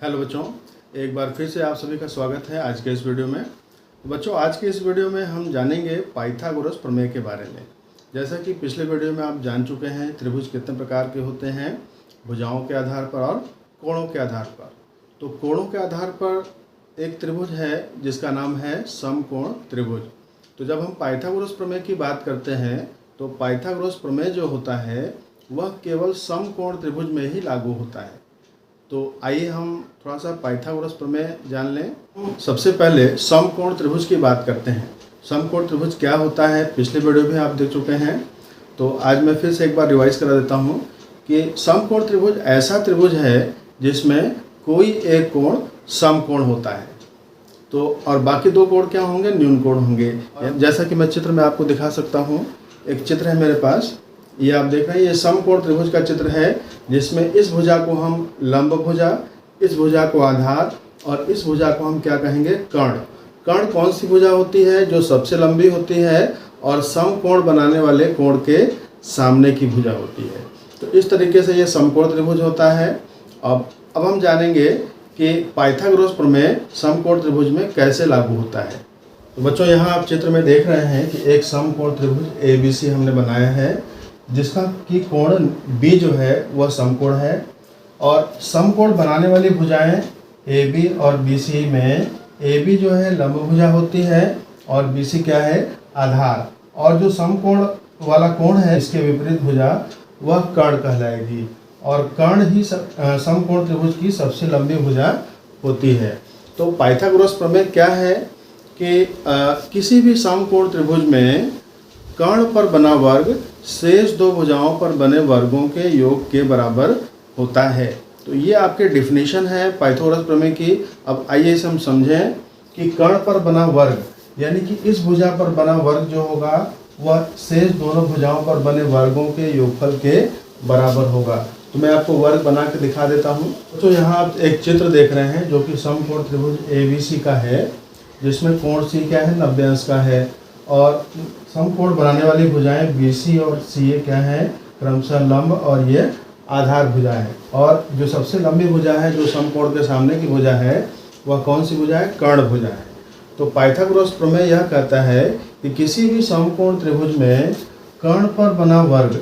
Hello बच्चों, एक बार फिर से आप सभी का स्वागत है आज के इस वीडियो में। बच्चों, आज के इस वीडियो में हम जानेंगे पाइथागोरस प्रमेय के बारे में। जैसा कि पिछले वीडियो में आप जान चुके हैं त्रिभुज कितने प्रकार के होते हैं, भुजाओं के आधार पर और कोणों के आधार पर। तो कोणों के आधार पर एक त्रिभुज है जिसका नाम है समकोण त्रिभुज। तो जब हम पाइथागोरस प्रमेय की बात करते हैं तो पाइथागोरस प्रमेय जो होता है वह केवल समकोण त्रिभुज में ही लागू होता है। तो आइए हम थोड़ा सा पाइथागोरस प्रमेय जान लें। सबसे पहले समकोण त्रिभुज की बात करते हैं। समकोण त्रिभुज क्या होता है पिछले वीडियो में आप देख चुके हैं, तो आज मैं फिर से एक बार रिवाइज करा देता हूं कि समकोण त्रिभुज ऐसा त्रिभुज है जिसमें कोई एक कोण समकोण होता है। तो और बाकी दो कोण क्या होंगे? न्यून कोण होंगे। जैसा कि मैं चित्र में आपको दिखा सकता हूँ, एक चित्र है मेरे पास, ये आप देख रहे हैं, ये समकोण त्रिभुज का चित्र है जिसमें इस भुजा को हम लंब भुजा, इस भुजा को आधार और इस भुजा को हम क्या कहेंगे? कर्ण। कर्ण कौन सी भुजा होती है? जो सबसे लंबी होती है और समकोण बनाने वाले कोण के सामने की भुजा होती है। तो इस तरीके से ये समकोण त्रिभुज होता है। अब हम जानेंगे कि पाइथागोरस प्रमेय समकोण त्रिभुज में कैसे लागू होता है। तो बच्चों, यहाँ आप चित्र में देख रहे हैं कि एक समकोण त्रिभुज ABC हमने बनाया है जिसका कि कोण B जो है वह समकोण है, और समकोण बनाने वाली भुजाएं AB और BC में AB जो है लंब भुजा होती है और BC क्या है? आधार। और जो समकोण वाला कोण है इसके विपरीत भुजा वह कर्ण कहलाएगी, और कर्ण ही समकोण त्रिभुज की सबसे लंबी भुजा होती है। तो पाइथागोरस प्रमेय क्या है कि किसी भी समकोण त्रिभुज में कर्ण पर बना वर्ग शेष दो भुजाओं पर बने वर्गों के योग के बराबर होता है। तो ये आपके डिफिनीशन है पाइथागोरस प्रमेय की। अब आइए इसे हम समझें कि कर्ण पर बना वर्ग यानी कि इस भुजा पर बना वर्ग जो होगा वह शेष दोनों भुजाओं पर बने वर्गों के योगफल के बराबर होगा। तो मैं आपको वर्ग बना के दिखा देता हूँ। तो यहाँ आप एक चित्र देख रहे हैं जो कि समकोण त्रिभुज ABC का है, जिसमें कोण C क्या है? 90 अंश का है, और समकोण बनाने वाली भुजाएं BC और CA क्या है? क्रमशः लंब और ये आधार भुजा है। और जो सबसे लंबी भुजा है जो समकोण के सामने की भुजा है वह कौन सी भुजा है? कर्ण भुजा है। तो पाइथागोरस प्रमेय यह कहता है कि किसी भी समकोण त्रिभुज में कर्ण पर बना वर्ग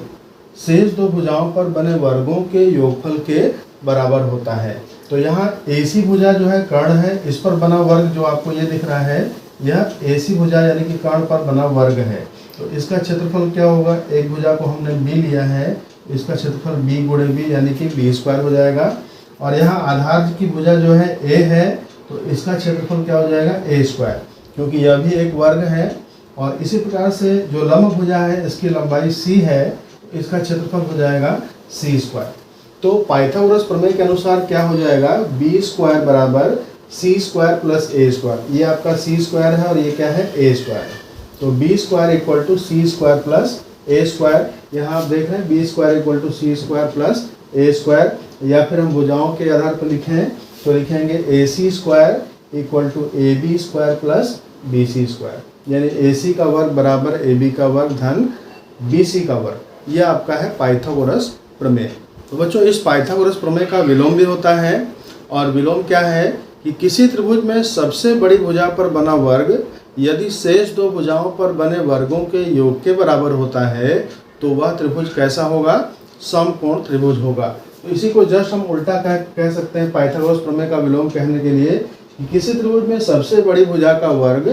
शेष दो भुजाओं पर बने वर्गों के योगफल के बराबर होता है। तो यहाँ AC भुजा जो है कर्ण है, इस पर बना वर्ग जो आपको ये दिख रहा है यह AC भुजा यानी कि कर्ण पर बना वर्ग है। तो इसका क्षेत्रफल क्या होगा? एक भुजा को हमने B लिया है, इसका क्षेत्रफल B गुणे B यानी कि B² हो जाएगा। और यहाँ आधार की भुजा जो है A है, तो इसका क्षेत्रफल क्या हो जाएगा? A², क्योंकि यह भी एक वर्ग है। और इसी प्रकार से जो लंब भुजा है इसकी लंबाई C है, तो इसका क्षेत्रफल हो जाएगा C²। तो पाइथागोरस प्रमेय के अनुसार क्या हो जाएगा? B² बराबर C² प्लस A²। ये आपका C² है और ये क्या है? A²। तो B² equal to C² plus A²। यहाँ आप देख रहे हैं B² equal to C² plus A²। या फिर हम भुजाओं के आधार पर लिखें तो लिखेंगे AC² equal to AB² plus BC², यानी AC का वर्ग बराबर AB का वर्ग धन BC का वर्ग। यह आपका है पाइथागोरस प्रमेय। तो बच्चों, इस पाइथागोरस प्रमेय का विलोम भी होता है, और विलोम क्या है कि किसी त्रिभुज में सबसे बड़ी भुजा पर बना वर्ग यदि शेष दो भुजाओं पर बने वर्गों के योग के बराबर होता है तो वह त्रिभुज कैसा होगा? समकोण त्रिभुज होगा। तो इसी को जस्ट हम उल्टा कह सकते हैं पाइथागोरस प्रमेय का विलोम कहने के लिए कि किसी त्रिभुज में सबसे बड़ी भुजा का वर्ग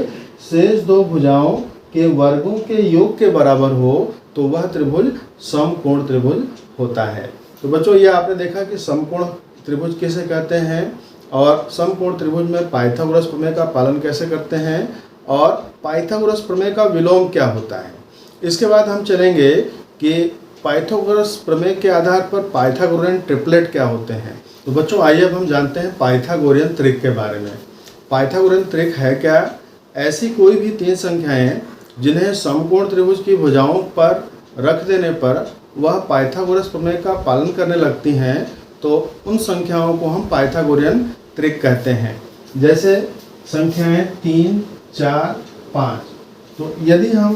शेष दो भुजाओं के वर्गों के योग के बराबर हो तो वह त्रिभुज समकोण त्रिभुज होता है। तो बच्चों, ये आपने देखा कि समकोण त्रिभुज किसे कहते हैं और समकोण त्रिभुज में पाइथागोरस प्रमेय का पालन कैसे करते हैं, और पाइथागोरस प्रमेय का विलोम क्या होता है। इसके बाद हम चलेंगे कि पाइथागोरस प्रमेय के आधार पर पाइथागोरियन ट्रिपलेट क्या होते हैं। तो बच्चों, आइए अब हम जानते हैं पाइथागोरियन त्रिक के बारे में। पाइथागोरियन त्रिक है क्या? ऐसी कोई भी तीन संख्याएं जिन्हें समकोण त्रिभुज की भुजाओं पर रख देने पर वह पाइथागोरस प्रमेय का पालन करने लगती हैं, तो उन संख्याओं को हम पाइथागोरियन त्रिक कहते हैं। जैसे संख्याएं 3, 4, 5। तो यदि हम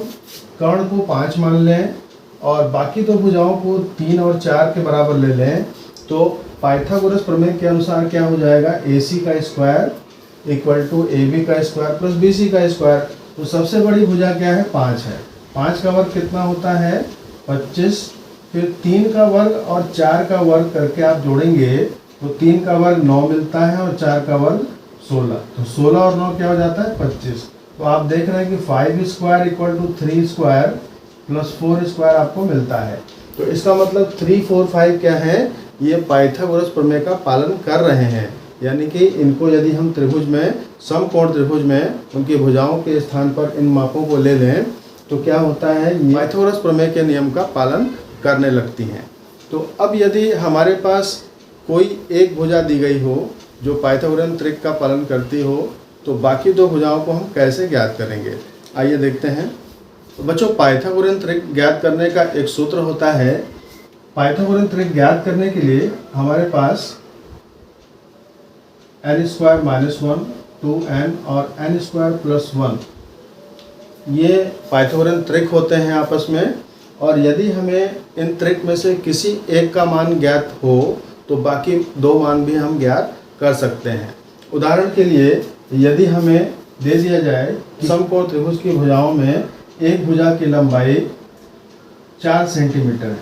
कर्ण को 5 मान लें और बाकी दो भुजाओं को 3 और 4 के बराबर ले लें तो पाइथागोरस प्रमेय के अनुसार क्या हो जाएगा, AC का स्क्वायर इक्वल टू AB का स्क्वायर प्लस BC का स्क्वायर। तो सबसे बड़ी भुजा क्या है, 5 है। 5 का वर्ग कितना होता है, 25। फिर 3 का वर्ग और 4 का वर्ग करके आप जोड़ेंगे तो 3 का वर्ग 9 मिलता है और 4 का वर्ग 16। तो 16 और 9 क्या हो जाता है, 25। तो आप देख रहे हैं कि 5 square equal to 3 square plus 4 square आपको मिलता है। तो इसका मतलब 3, 4, 5 क्या है, ये पाइथागोरस प्रमेय का पालन कर रहे हैं। यानी कि इनको यदि हम त्रिभुज में, समकोण त्रिभुज में उनकी भुजाओं के स्थान पर इन मापों को ले लें तो क्या होता है, पाइथागोरस प्रमेय के नियम का पालन करने लगती हैं। तो अब यदि हमारे पास कोई एक भुजा दी गई हो जो पाइथागोरियन त्रिक का पालन करती हो, तो बाकी दो भुजाओं को हम कैसे ज्ञात करेंगे, आइए देखते हैं। तो बच्चों, पाइथागोरियन त्रिक ज्ञात करने का एक सूत्र होता है। पाइथागोरियन त्रिक ज्ञात करने के लिए हमारे पास n स्क्वायर माइनस 1, 2n और n स्क्वायर प्लस 1 ये पाइथागोरियन त्रिक होते हैं आपस में। और यदि हमें इन त्रिक में से किसी एक का मान ज्ञात हो तो बाकी दो मान भी हम ज्ञात कर सकते हैं। उदाहरण के लिए यदि हमें दे दिया जाए कि समकोण त्रिभुज की भुजाओं में एक भुजा की लंबाई 4 सेंटीमीटर है,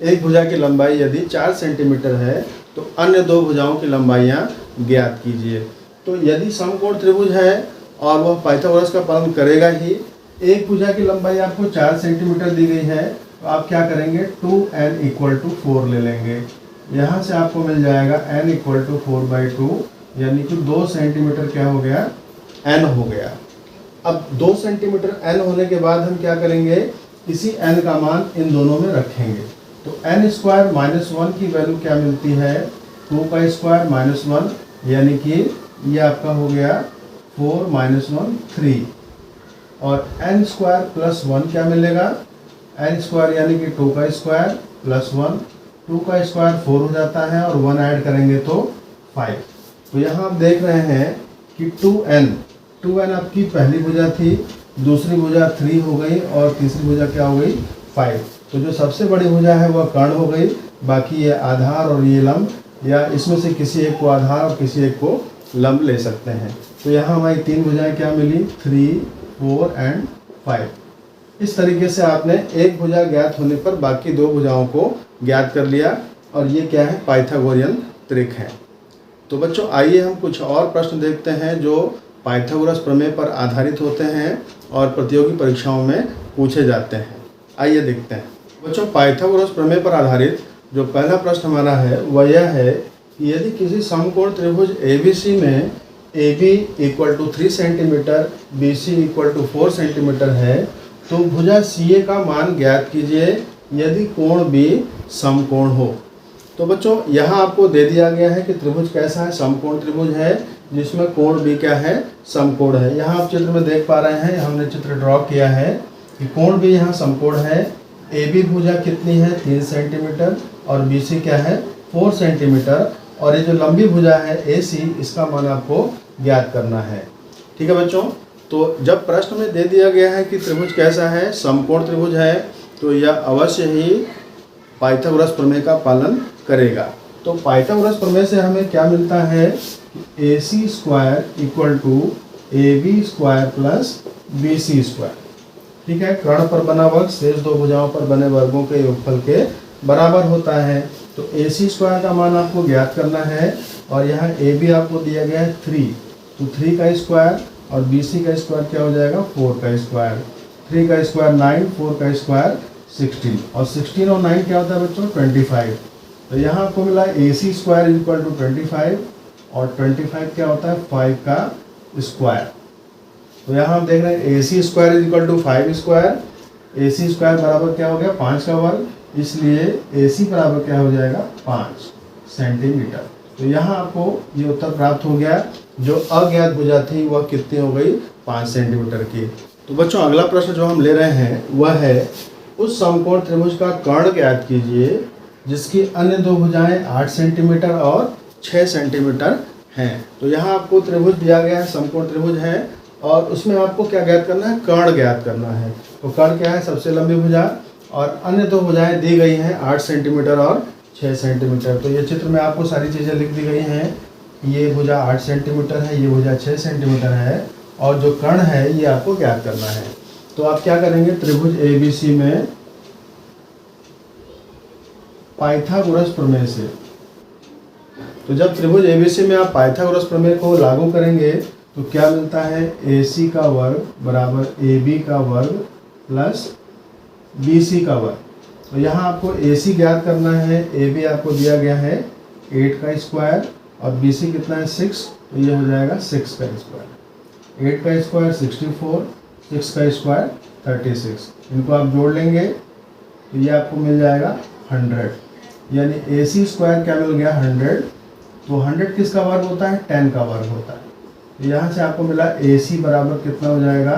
एक भुजा की लंबाई यदि 4 सेंटीमीटर है तो अन्य दो भुजाओं की लंबाइयाँ ज्ञात कीजिए। तो यदि समकोण त्रिभुज है और वह पाइथागोरस का पालन करेगा ही, एक भुजा की लंबाई आपको 4 सेंटीमीटर दी गई है तो आप क्या करेंगे, 2n इक्वल टू 4 ले लेंगे। यहाँ से आपको मिल जाएगा n इक्वल टू 4/2, यानी कि 2 सेंटीमीटर क्या हो गया, n हो गया। अब 2 सेंटीमीटर n होने के बाद हम क्या करेंगे, इसी n का मान इन दोनों में रखेंगे। तो n स्क्वायर माइनस 1 की वैल्यू क्या मिलती है, 2 का स्क्वायर माइनस 1, यानी कि ये आपका हो गया 4 माइनस 1 3। और n स्क्वायर प्लस 1 क्या मिलेगा, n स्क्वायर यानी कि 2 का स्क्वायर प्लस 1, 2 का स्क्वायर 4 हो जाता है और 1 ऐड करेंगे तो 5। तो यहाँ आप देख रहे हैं कि 2n आपकी पहली भुजा थी, दूसरी भुजा 3 हो गई और तीसरी भुजा क्या हो गई, 5। तो जो सबसे बड़ी भुजा है वह कर्ण हो गई, बाकी ये आधार और ये लंब, या इसमें से किसी एक को आधार और किसी एक को लंब ले सकते हैं। तो यहाँ हमारी तीन भुजाएं क्या मिली, 3, 4 एंड 5। इस तरीके से आपने एक भुजा ज्ञात होने पर बाकी दो भुजाओं को ज्ञात कर लिया, और ये क्या है, पाइथागोरियन त्रिक है। तो बच्चों, आइए हम कुछ और प्रश्न देखते हैं जो पाइथागोरस प्रमेय पर आधारित होते हैं और प्रतियोगी परीक्षाओं में पूछे जाते हैं। आइए देखते हैं। बच्चों, पाइथागोरस प्रमेय पर आधारित जो पहला प्रश्न हमारा है वह यह है कि यदि किसी समकोण त्रिभुज ABC में AB equal to 3 centimetre, BC equal to 4 centimetre है, तो भुजा CA का मान ज्ञात कीजिए यदि कोण B समकोण हो। तो बच्चों, यहाँ आपको दे दिया गया है कि त्रिभुज कैसा है, समकोण त्रिभुज है जिसमें कोण B क्या है, समकोण है। यहाँ आप चित्र में देख पा रहे हैं, हमने चित्र ड्रॉ किया है कि कोण B यहाँ समकोण है। AB भुजा कितनी है, 3 सेंटीमीटर और BC क्या है, 4 सेंटीमीटर, और ये जो लंबी भुजा है AC, इसका मान आपको ज्ञात करना है। ठीक है बच्चों, तो जब प्रश्न में दे दिया गया है कि त्रिभुज कैसा है, समकोण त्रिभुज है, तो यह अवश्य ही पाइथागोरस प्रमेय का पालन करेगा। तो पाइथागोरस प्रमेय से हमें क्या मिलता है, AC square equal to AB square plus BC square. ठीक है, कर्ण पर बना वर्ग शेष दो भुजाओं पर बने वर्गों के योगफल के बराबर होता है। तो AC स्क्वायर का मान आपको ज्ञात करना है, और यहाँ AB आपको दिया गया है 3, तो 3 का स्क्वायर और BC का स्क्वायर क्या हो जाएगा, 4 का स्क्वायर। 3 का स्क्वायर 9, 4 का स्क्वायर 16, और 16 और 9 क्या होता है बच्चों, 25। तो यहाँ आपको मिला AC स्क्वायर इक्वल टू 25, और 25 क्या होता है, 5 का स्क्वायर। तो यहाँ हम देख रहे हैं AC square equal to 5 square, AC square बराबर क्या हो गया, 5 का वर्ग, इसलिए AC बराबर क्या हो जाएगा, 5 सेंटीमीटर। तो यहाँ आपको ये उत्तर प्राप्त हो गया। जो अज्ञात भुजा थी वह कितनी हो गई, 5 सेंटीमीटर की। तो बच्चों, अगला प्रश्न जो हम ले रहे हैं वह है, उस समकोण त्रिभुज का कर्ण ज्ञात कीजिए जिसकी अन्य दो भुजाएं 8 सेंटीमीटर और 6 सेंटीमीटर हैं। तो यहाँ आपको त्रिभुज दिया गया है, समकोण त्रिभुज है, और उसमें आपको क्या ज्ञात करना है, कर्ण ज्ञात करना है। तो कर्ण क्या है, सबसे लंबी भुजा, और अन्य दो भुजाएं दी गई हैं 8 सेंटीमीटर और 6 सेंटीमीटर। तो ये चित्र में आपको सारी चीज़ें लिख दी गई हैं। ये भुजा 8 सेंटीमीटर है, ये भुजा 6 सेंटीमीटर है, और जो कर्ण है ये आपको ज्ञात करना है। तो आप क्या करेंगे, त्रिभुज ABC में पाइथागोरस प्रमेय से, तो जब त्रिभुज ABC में आप पाइथागोरस प्रमेय को लागू करेंगे तो क्या मिलता है, AC का वर्ग बराबर AB का वर्ग प्लस BC का वर्ग। तो यहाँ आपको AC ज्ञात करना है, AB आपको दिया गया है 8 का स्क्वायर और BC कितना है 6, तो ये हो जाएगा 6 का स्क्वायर। 8 का स्क्वायर 64, 6 का स्क्वायर 36। इनको आप जोड़ लेंगे तो ये आपको मिल जाएगा 100, यानी AC स्क्वायर क्या मिल गया 100। तो 100 किसका वर्ग होता है, 10 का वर्ग होता है। तो यहाँ से आपको मिला AC बराबर कितना हो जाएगा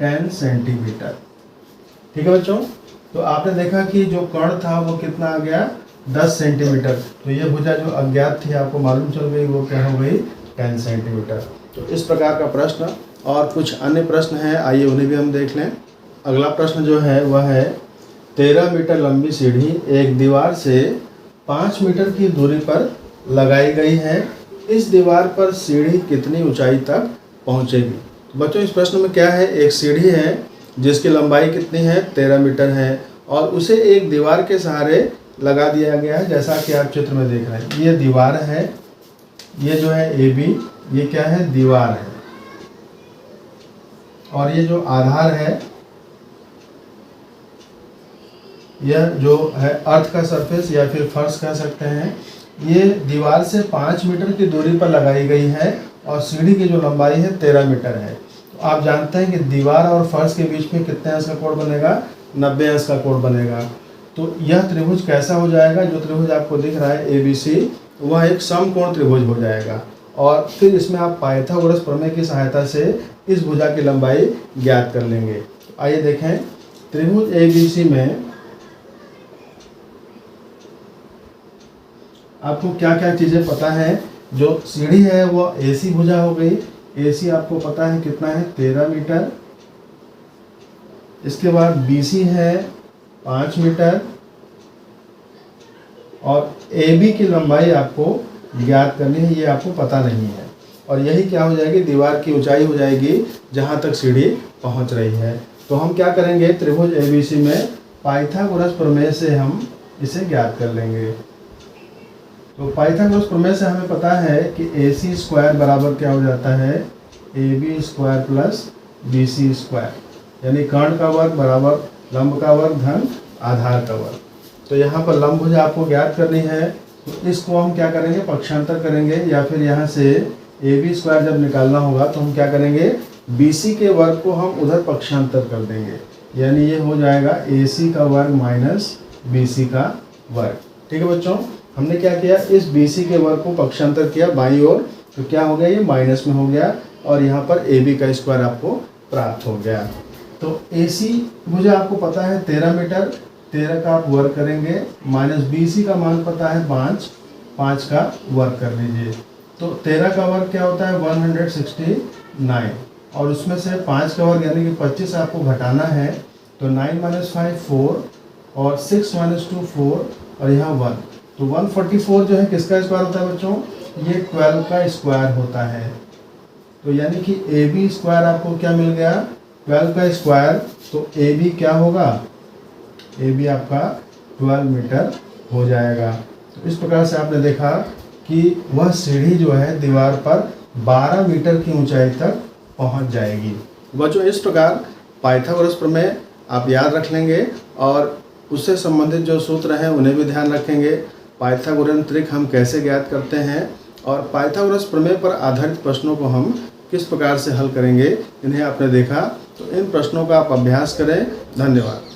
10 सेंटीमीटर। ठीक है बच्चों, तो आपने देखा कि जो कर्ण था वो कितना आ गया 10 सेंटीमीटर। तो ये भुजा जो अज्ञात थी आपको मालूम चल गई, वो क्या हो गई 10 सेंटीमीटर। तो इस प्रकार का प्रश्न और कुछ अन्य प्रश्न हैं, आइए उन्हें भी हम देख लें। अगला प्रश्न जो है वह है 13 मीटर लंबी सीढ़ी एक दीवार से 5 मीटर की दूरी पर लगाई गई है। इस दीवार पर सीढ़ी कितनी ऊंचाई तक पहुंचेगी। तो बच्चों इस प्रश्न में क्या है, एक सीढ़ी है जिसकी लंबाई कितनी है 13 मीटर है, और उसे एक दीवार के सहारे लगा दिया गया है, जैसा कि आप चित्र में देख रहे हैं। ये दीवार है, ये जो है AB, ये क्या है दीवार है, और ये जो आधार है यह जो है अर्थ का सरफेस या फिर फर्श कह सकते हैं, ये दीवार से 5 मीटर की दूरी पर लगाई गई है, और सीढ़ी की जो लंबाई है 13 मीटर है। तो आप जानते हैं कि दीवार और फर्श के बीच में कितने अंश का कोण बनेगा, 90 अंश का कोण बनेगा। तो यह त्रिभुज कैसा हो जाएगा, जो त्रिभुज आपको दिख रहा है ABC, वह एक समकोण त्रिभुज हो जाएगा। और फिर इसमें आप पाइथागोरस प्रमेय की सहायता से इस भुजा की लंबाई ज्ञात कर लेंगे। आइए देखें, त्रिभुज ABC में आपको क्या क्या चीज़ें पता है। जो सीढ़ी है वो AC भुजा हो गई, AC आपको पता है कितना है 13 मीटर। इसके बाद BC है 5 मीटर, और AB की लंबाई आपको ज्ञात करनी है, ये आपको पता नहीं है। और यही क्या हो जाएगी, दीवार की ऊंचाई हो जाएगी जहाँ तक सीढ़ी पहुँच रही है। तो हम क्या करेंगे, त्रिभुज ABC में पाइथागोरस प्रमेय से हम इसे ज्ञात कर लेंगे। तो पाइथागोरस प्रमेय से हमें पता है कि AC स्क्वायर बराबर क्या हो जाता है, AB square plus BC square, यानी कर्ण का वर्ग बराबर लंब का वर्ग धन आधार का वर्ग। तो यहाँ पर लंब भुजा आपको ज्ञात करनी है, तो इसको हम क्या करेंगे, पक्षांतर करेंगे, या फिर यहाँ से AB स्क्वायर जब निकालना होगा तो हम क्या करेंगे, BC के वर्ग को हम उधर पक्षांतर कर देंगे, यानी ये हो जाएगा AC का वर्ग माइनस BC का वर्ग। ठीक है बच्चों, हमने क्या किया, इस BC के वर्ग को पक्षांतर किया बाईं ओर, तो क्या हो गया, ये माइनस में हो गया, और यहाँ पर AB का स्क्वायर आपको प्राप्त हो गया। तो AC भुजा आपको पता है 13 मीटर, 13 का आप वर्ग करेंगे, माइनस BC का मान पता है 5 का वर्ग कर लीजिए। तो 13 का वर्ग क्या होता है 169, और उसमें से 5 का वर्ग यानी कि 25 आपको घटाना है। तो 9 - 5 4, और 6 - 2 4, और यहाँ 1, तो 144 जो है किसका स्क्वायर होता है बच्चों, ये 12 का स्क्वायर होता है। तो यानी कि AB स्क्वायर आपको क्या मिल गया, 12 का स्क्वायर। तो AB क्या होगा, AB आपका 12 मीटर हो जाएगा। तो इस प्रकार से आपने देखा कि वह सीढ़ी जो है दीवार पर 12 मीटर की ऊंचाई तक पहुंच जाएगी। बच्चों इस प्रकार पाइथागोरस प्रमेय आप याद रख लेंगे, और उससे संबंधित जो सूत्र हैं उन्हें भी ध्यान रखेंगे। पाइथागोरन त्रिक हम कैसे ज्ञात करते हैं, और पाइथागोरस प्रमेय पर आधारित प्रश्नों को हम किस प्रकार से हल करेंगे, इन्हें आपने देखा। तो इन प्रश्नों का आप अभ्यास करें। धन्यवाद।